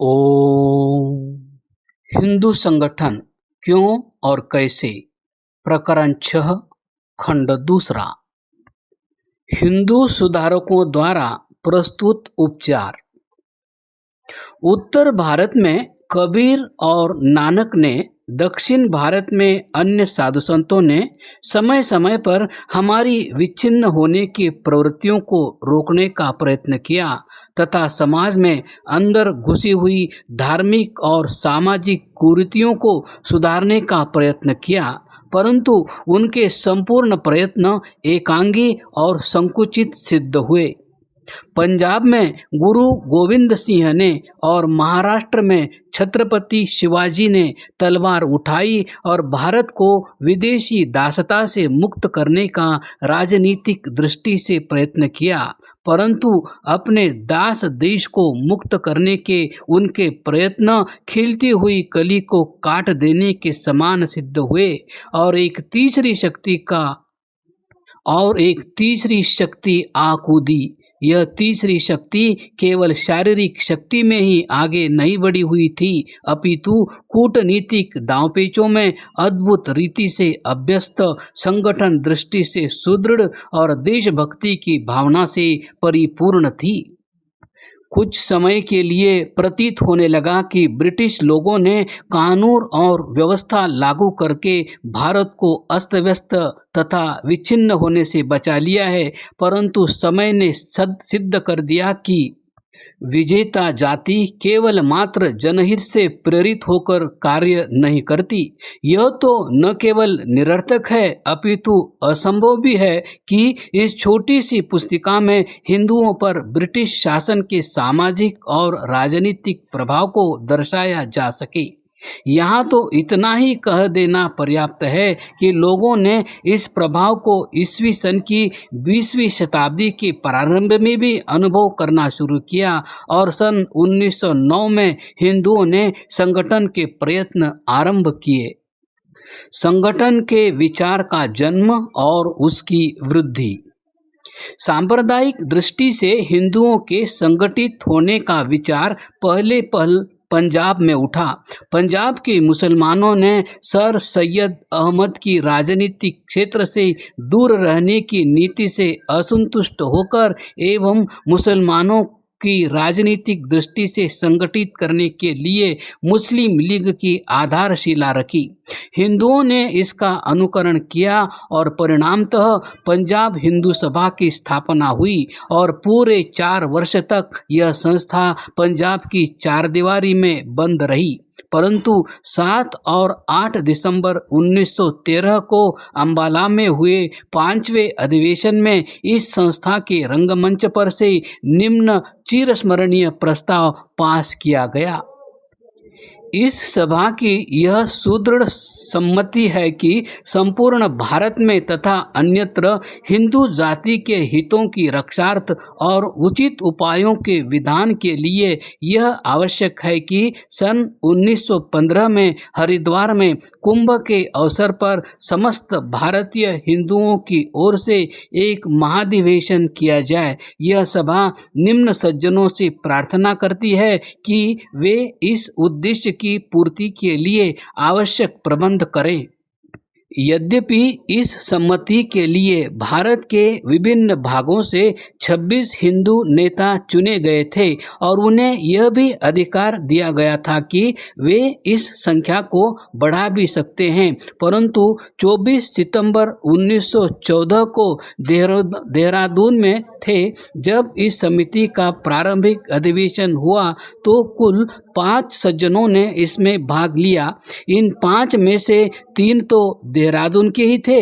ओम। हिंदू संगठन क्यों और कैसे, प्रकरण 6, खंड 2। हिंदू सुधारकों द्वारा प्रस्तुत उपचार। उत्तर भारत में कबीर और नानक ने, दक्षिण भारत में अन्य साधु संतों ने समय समय पर हमारी विच्छिन्न होने की प्रवृत्तियों को रोकने का प्रयत्न किया तथा समाज में अंदर घुसी हुई धार्मिक और सामाजिक कुरीतियों को सुधारने का प्रयत्न किया, परंतु उनके संपूर्ण प्रयत्न एकांगी और संकुचित सिद्ध हुए। पंजाब में गुरु गोविंद सिंह ने और महाराष्ट्र में छत्रपति शिवाजी ने तलवार उठाई और भारत को विदेशी दासता से मुक्त करने का राजनीतिक दृष्टि से प्रयत्न किया, परंतु अपने दास देश को मुक्त करने के उनके प्रयत्न खिलती हुई कली को काट देने के समान सिद्ध हुए और एक तीसरी शक्ति आ कूदी। यह तीसरी शक्ति केवल शारीरिक शक्ति में ही आगे नहीं बढ़ी हुई थी, अपितु कूटनीतिक दांवपेचों में अद्भुत रीति से अभ्यस्त, संगठन दृष्टि से सुदृढ़ और देशभक्ति की भावना से परिपूर्ण थी। कुछ समय के लिए प्रतीत होने लगा कि ब्रिटिश लोगों ने कानून और व्यवस्था लागू करके भारत को अस्त व्यस्त तथा विच्छिन्न होने से बचा लिया है, परंतु समय ने सिद्ध कर दिया कि विजेता जाति केवल मात्र जनहित से प्रेरित होकर कार्य नहीं करती। यह तो न केवल निरर्थक है अपितु असंभव भी है कि इस छोटी सी पुस्तिका में हिंदुओं पर ब्रिटिश शासन के सामाजिक और राजनीतिक प्रभाव को दर्शाया जा सके। यहाँ तो इतना ही कह देना पर्याप्त है कि लोगों ने इस प्रभाव को ईस्वी सन की 20वीं शताब्दी के प्रारंभ में भी अनुभव करना शुरू किया और सन 1909 में हिंदुओं ने संगठन के प्रयत्न आरंभ किए। संगठन के विचार का जन्म और उसकी वृद्धि। सांप्रदायिक दृष्टि से हिंदुओं के संगठित होने का विचार पहले पंजाब में उठा। पंजाब के मुसलमानों ने सर सैयद अहमद की राजनीतिक क्षेत्र से दूर रहने की नीति से असंतुष्ट होकर एवं मुसलमानों की राजनीतिक दृष्टि से संगठित करने के लिए मुस्लिम लीग की आधारशिला रखी। हिंदुओं ने इसका अनुकरण किया और परिणामतः पंजाब हिंदू सभा की स्थापना हुई और पूरे 4 वर्ष तक यह संस्था पंजाब की चारदीवारी में बंद रही, परंतु 7 और 8 दिसंबर 1913 को अंबाला में हुए 5वें अधिवेशन में इस संस्था के रंगमंच पर से निम्न चिरस्मरणीय प्रस्ताव पास किया गया। इस सभा की यह सुदृढ़ सम्मति है कि संपूर्ण भारत में तथा अन्यत्र हिंदू जाति के हितों की रक्षार्थ और उचित उपायों के विधान के लिए यह आवश्यक है कि सन 1915 में हरिद्वार में कुंभ के अवसर पर समस्त भारतीय हिंदुओं की ओर से एक महाधिवेशन किया जाए। यह सभा निम्न सज्जनों से प्रार्थना करती है कि वे इस उद्देश्य की पूर्ति के लिए आवश्यक प्रबंध करें। यद्यपि इस सम्मति के लिए भारत के विभिन्न भागों से 26 हिंदू नेता चुने गए थे और उन्हें यह भी अधिकार दिया गया था कि वे इस संख्या को बढ़ा भी सकते हैं, परंतु 24 सितंबर 1914 को देहरादून में थे जब इस समिति का प्रारंभिक अधिवेशन हुआ तो कुल 5 सज्जनों ने इसमें भाग लिया। इन 5 में से 3 तो देहरादून के ही थे।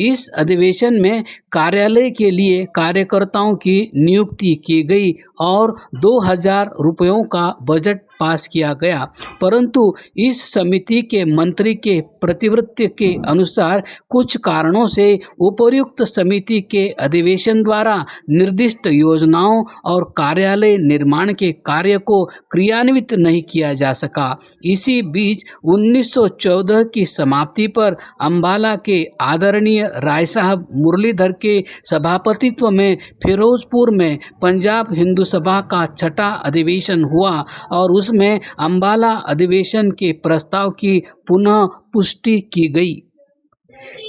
इस अधिवेशन में कार्यालय के लिए कार्यकर्ताओं की नियुक्ति की गई और 2000 रुपयों का बजट पास किया गया, परंतु इस समिति के मंत्री के प्रतिवृत्ति के अनुसार कुछ कारणों से उपर्युक्त समिति के अधिवेशन द्वारा निर्दिष्ट योजनाओं और कार्यालय निर्माण के कार्य को क्रियान्वित नहीं किया जा सका। इसी बीच 1914 की समाप्ति पर अंबाला के आदरणीय राय साहब मुरलीधर के सभापतित्व में फिरोजपुर में पंजाब हिंदू सभा का 6ठा अधिवेशन हुआ और उस उसमें अम्बाला अधिवेशन के प्रस्ताव की पुनः पुष्टि की गई।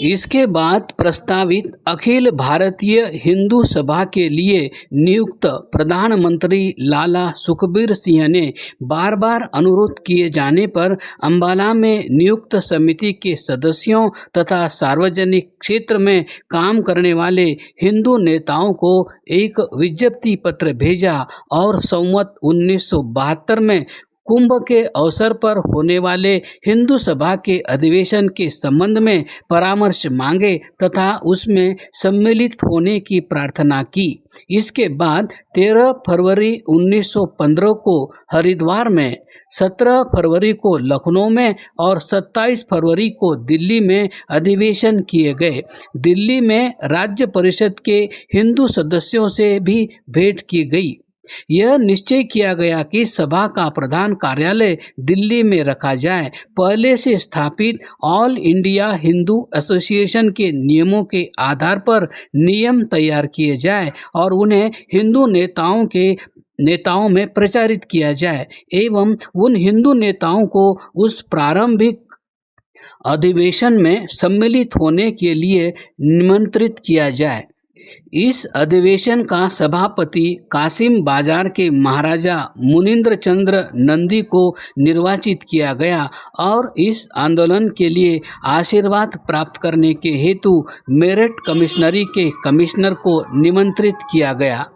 इसके बाद प्रस्तावित अखिल भारतीय हिंदू सभा के लिए नियुक्त प्रधानमंत्री लाला सुखबीर सिंह ने बार बार अनुरोध किए जाने पर अम्बाला में नियुक्त समिति के सदस्यों तथा सार्वजनिक क्षेत्र में काम करने वाले हिंदू नेताओं को एक विज्ञप्ति पत्र भेजा और संवत 1972 में कुंभ के अवसर पर होने वाले हिंदू सभा के अधिवेशन के संबंध में परामर्श मांगे तथा उसमें सम्मिलित होने की प्रार्थना की। इसके बाद 13 फरवरी 1915 को हरिद्वार में, 17 फरवरी को लखनऊ में और 27 फरवरी को दिल्ली में अधिवेशन किए गए। दिल्ली में राज्य परिषद के हिंदू सदस्यों से भी भेंट की गई। यह निश्चय किया गया कि सभा का प्रधान कार्यालय दिल्ली में रखा जाए। पहले से स्थापित ऑल इंडिया हिंदू एसोसिएशन के नियमों के आधार पर नियम तैयार किए जाए और उन्हें हिंदू नेताओं में प्रचारित किया जाए एवं उन हिंदू नेताओं को उस प्रारंभिक अधिवेशन में सम्मिलित होने के लिए निमंत्रित किया जाए। इस अधिवेशन का सभापति कासिम बाजार के महाराजा मुनींद्र चंद्र नंदी को निर्वाचित किया गया और इस आंदोलन के लिए आशीर्वाद प्राप्त करने के हेतु मेरठ कमिश्नरी के कमिश्नर को निमंत्रित किया गया।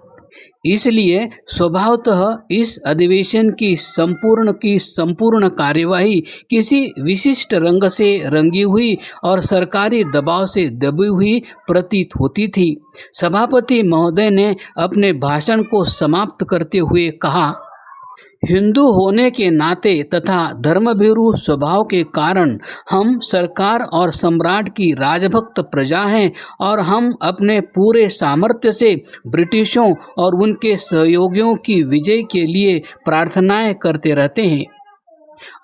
इसलिए स्वभावतः इस अधिवेशन की संपूर्ण कार्यवाही किसी विशिष्ट रंग से रंगी हुई और सरकारी दबाव से दबी हुई प्रतीत होती थी। सभापति महोदय ने अपने भाषण को समाप्त करते हुए कहा, हिंदू होने के नाते तथा धर्मभीरू स्वभाव के कारण हम सरकार और सम्राट की राजभक्त प्रजा हैं और हम अपने पूरे सामर्थ्य से ब्रिटिशों और उनके सहयोगियों की विजय के लिए प्रार्थनाएं करते रहते हैं।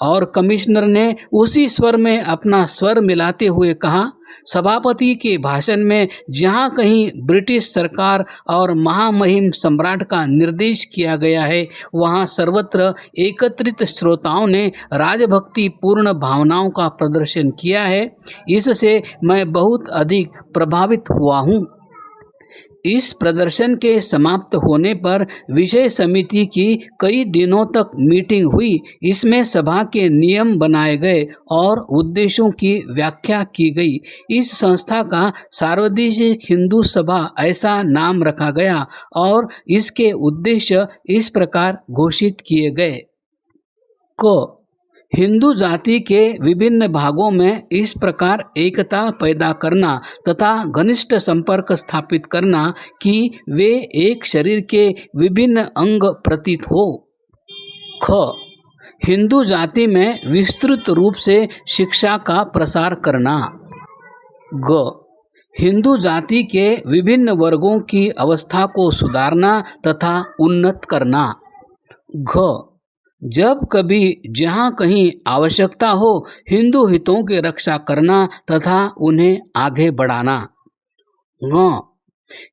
और कमिश्नर ने उसी स्वर में अपना स्वर मिलाते हुए कहा, सभापति के भाषण में जहाँ कहीं ब्रिटिश सरकार और महामहिम सम्राट का निर्देश किया गया है, वहाँ सर्वत्र एकत्रित श्रोताओं ने राजभक्ति पूर्ण भावनाओं का प्रदर्शन किया है। इससे मैं बहुत अधिक प्रभावित हुआ हूँ। इस प्रदर्शन के समाप्त होने पर विषय समिति की कई दिनों तक मीटिंग हुई। इसमें सभा के नियम बनाए गए और उद्देश्यों की व्याख्या की गई। इस संस्था का सार्वदेशिक हिंदू सभा ऐसा नाम रखा गया और इसके उद्देश्य इस प्रकार घोषित किए गए। क हिंदू जाति के विभिन्न भागों में इस प्रकार एकता पैदा करना तथा घनिष्ठ संपर्क स्थापित करना कि वे एक शरीर के विभिन्न अंग प्रतीत हो। ख हिंदू जाति में विस्तृत रूप से शिक्षा का प्रसार करना। ग हिंदू जाति के विभिन्न वर्गों की अवस्था को सुधारना तथा उन्नत करना। घ जब कभी जहाँ कहीं आवश्यकता हो हिंदू हितों की रक्षा करना तथा उन्हें आगे बढ़ाना।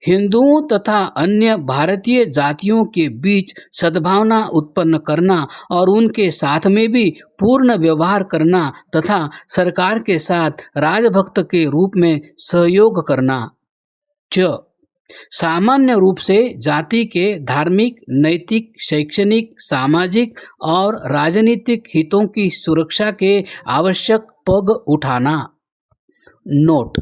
हिंदुओं तथा अन्य भारतीय जातियों के बीच सद्भावना उत्पन्न करना और उनके साथ में भी पूर्ण व्यवहार करना तथा सरकार के साथ राजभक्त के रूप में सहयोग करना। च सामान्य रूप से जाति के धार्मिक, नैतिक, शैक्षणिक, सामाजिक और राजनीतिक हितों की सुरक्षा के आवश्यक पग उठाना। नोट: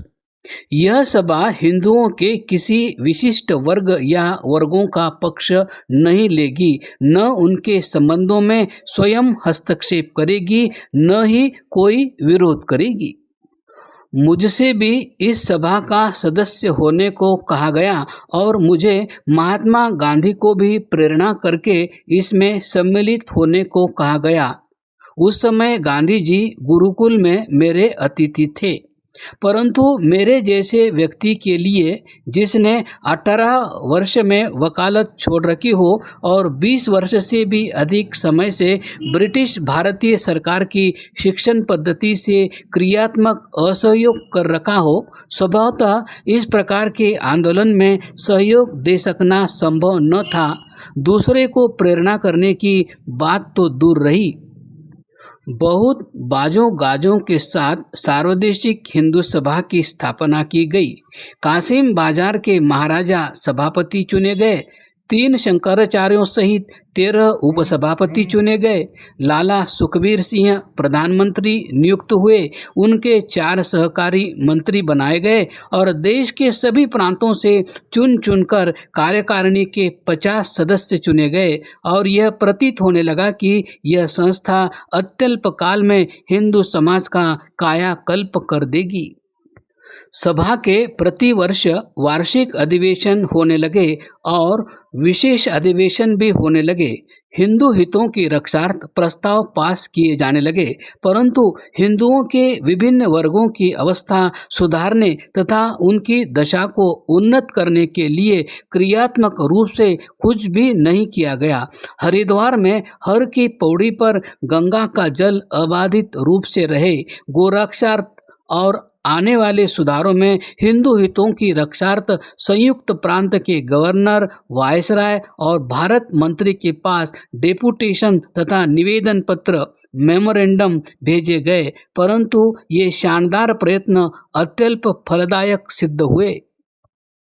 यह सभा हिंदुओं के किसी विशिष्ट वर्ग या वर्गों का पक्ष नहीं लेगी, न उनके संबंधों में स्वयं हस्तक्षेप करेगी, न ही कोई विरोध करेगी। मुझसे भी इस सभा का सदस्य होने को कहा गया और मुझे महात्मा गांधी को भी प्रेरणा करके इसमें सम्मिलित होने को कहा गया। उस समय गांधी जी गुरुकुल में मेरे अतिथि थे, परंतु मेरे जैसे व्यक्ति के लिए जिसने 18 वर्ष में वकालत छोड़ रखी हो और 20 वर्ष से भी अधिक समय से ब्रिटिश भारतीय सरकार की शिक्षण पद्धति से क्रियात्मक असहयोग कर रखा हो, स्वभावतः इस प्रकार के आंदोलन में सहयोग दे सकना संभव न था। दूसरे को प्रेरणा करने की बात तो दूर रही, बहुत बाजों गाजों के साथ सार्वदेशिक हिंदू सभा की स्थापना की गई। कासिम बाजार के महाराजा सभापति चुने गए। 3 शंकराचार्यों सहित 13 उपसभापति चुने गए। लाला सुखबीर सिंह प्रधानमंत्री नियुक्त हुए। उनके 4 सहकारी मंत्री बनाए गए और देश के सभी प्रांतों से चुन चुनकर कार्यकारिणी के 50 सदस्य चुने गए और यह प्रतीत होने लगा कि यह संस्था अत्यल्प काल में हिंदू समाज का कायाकल्प कर देगी। सभा के प्रतिवर्ष वार्षिक अधिवेशन होने लगे और विशेष अधिवेशन भी होने लगे। हिंदू हितों की रक्षार्थ प्रस्ताव पास किए जाने लगे, परंतु हिंदुओं के विभिन्न वर्गों की अवस्था सुधारने तथा उनकी दशा को उन्नत करने के लिए क्रियात्मक रूप से कुछ भी नहीं किया गया। हरिद्वार में हर की पौड़ी पर गंगा का जल अबाधित रूप से रहे, गोरक्षार्थ और आने वाले सुधारों में हिंदू हितों की रक्षार्थ संयुक्त प्रांत के गवर्नर, वायसराय और भारत मंत्री के पास डेपुटेशन तथा निवेदन पत्र मेमोरेंडम भेजे गए, परंतु ये शानदार प्रयत्न अत्यल्प फलदायक सिद्ध हुए।